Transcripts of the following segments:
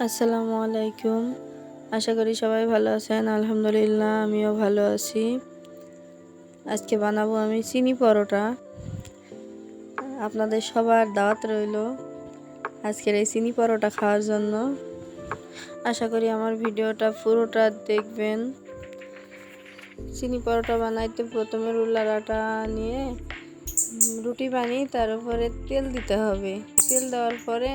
আসসালামু আলাইকুম। আশা করি সবাই ভালো আছেন। আলহামদুলিল্লাহ আমিও ভালো আছি। আজকে বানাবো আমি চিনি পরোটা। আপনাদের সবার দাওয়াত রইল আজকের এই চিনি পরোটা খাওয়ার জন্য। আশা করি আমার ভিডিওটা পুরোটা দেখবেন। চিনি পরোটা বানাইতে প্রথমে রুলার আটা নিয়ে রুটি বানিয়ে তার উপরে তেল দিতে হবে। তেল দেওয়ার পরে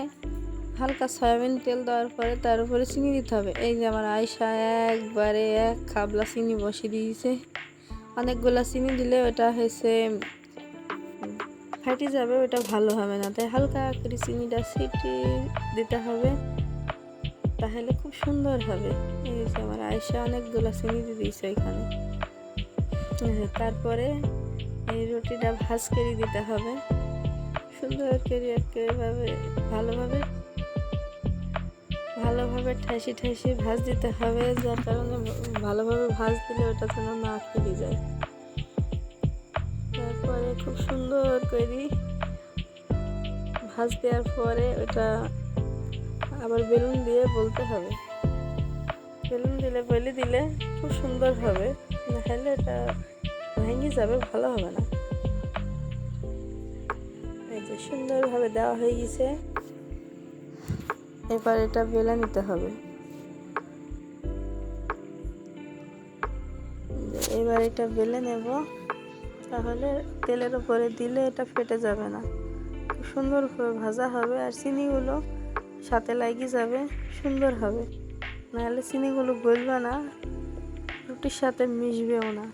হালকা সয়াবিন তেল দেওয়ার পরে তার উপরে চিনি দিতে হবে। এই যে আমার আয়সা একবারে এক খাবলা চিনি বসিয়ে দিয়েছে। অনেকগুলা চিনি দিলে ওটা হয়েছে ফাটি যাবে, ওটা ভালো হবে না, তাই হালকা করে চিনিটা ছিটিয়ে দিতে হবে, তাহলে খুব সুন্দর হবে। এই যে আমার আয়সা অনেকগুলা চিনি দিয়ে দিয়েছে এখানে। তারপরে এই রুটিটা ভাজ করে দিতে হবে সুন্দর করে, একেবারে ভালোভাবে ঠাসি ভাজ দিতে হবে, যার কারণে ভালোভাবে ভাজ দিলে ওটা যেন না খুলে যায়। তারপরে খুব সুন্দর করে ভাজ দেওয়ার পরে ওটা আবার বেলুন দিয়ে বলতে হবে। বেলুন দিলে খুব সুন্দর হবে, নাহলে এটা ভেঙে যাবে, ভালো হবে না। এই যে সুন্দরভাবে দেওয়া হয়ে গেছে। এবার এটা বেলে নিতে হবে। এবার এটা বেলে নেব, তাহলে তেলের উপরে দিলে এটা ফেটে যাবে না, খুব সুন্দরভাবে ভাজা হবে। আর চিনিগুলো সাথে লাগিয়ে যাবে, সুন্দর হবে। নাহলে চিনিগুলো গলবে না, রুটির সাথে মিশবেও না,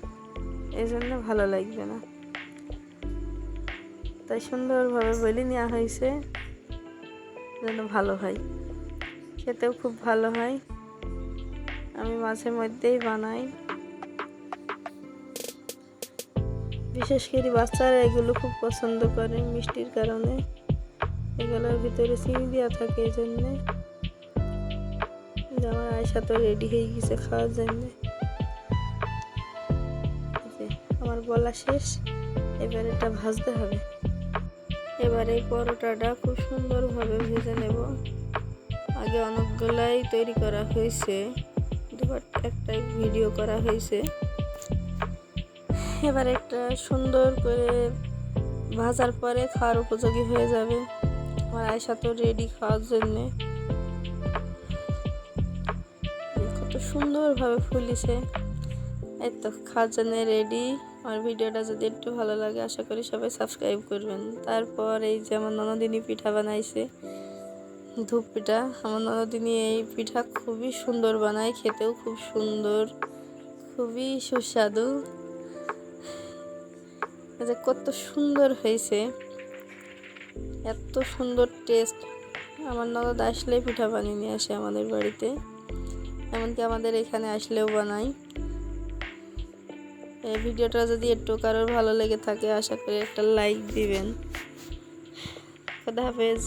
এই জন্য ভালো লাগবে না। তাই সুন্দরভাবে বেলে নেওয়া হয়েছে যেন ভালো হয়, খেতেও খুব ভালো হয়। আমি মাঝে মধ্যেই বানাই, বিশেষ করে বাচ্চারা এগুলো খুব পছন্দ করে মিষ্টির কারণে। এগুলোর ভিতরে চিনি দেওয়া থাকে, এই জন্যে। আমার আয়সা তো রেডি হয়ে গেছে খাওয়ার জন্য। আমার বলা শেষ, এবার এটা ভাজতে হবে। এবার এই পরোটাটা খুব সুন্দরভাবে ভেজে নেব। আগে অনেকগুলাই তৈরি করা হয়েছে, একটা ভিডিও করা হয়েছে। এবার একটা সুন্দর করে ভাজার পরে খাওয়ার উপযোগী হয়ে যাবে। আমার আয়সা তো রেডি খাওয়ার জন্যে। কত সুন্দরভাবে ফুলিছে, এই তো খাওয়ার জন্য রেডি। আমার ভিডিওটা যদি একটু ভালো লাগে আশা করি সবাই সাবস্ক্রাইব করবেন। তারপর এই যে আমার ননদিনী পিঠা বানাইছে, ধূপ পিঠা। আমার ননদিনী এই পিঠা খুবই সুন্দর বানায়, খেতেও খুব সুন্দর, খুবই সুস্বাদু। যে কত সুন্দর হয়েছে, এত সুন্দর টেস্ট। আমার ননদ আসলেই পিঠা বানিয়ে নিয়ে আসে আমাদের বাড়িতে, এমনকি আমাদের এখানে আসলেও বানাই। এই ভিডিওটা যদি একটু কারোর ভালো লেগে থাকে আশা করি একটা লাইক দিবেন। খোদা হাফেজ।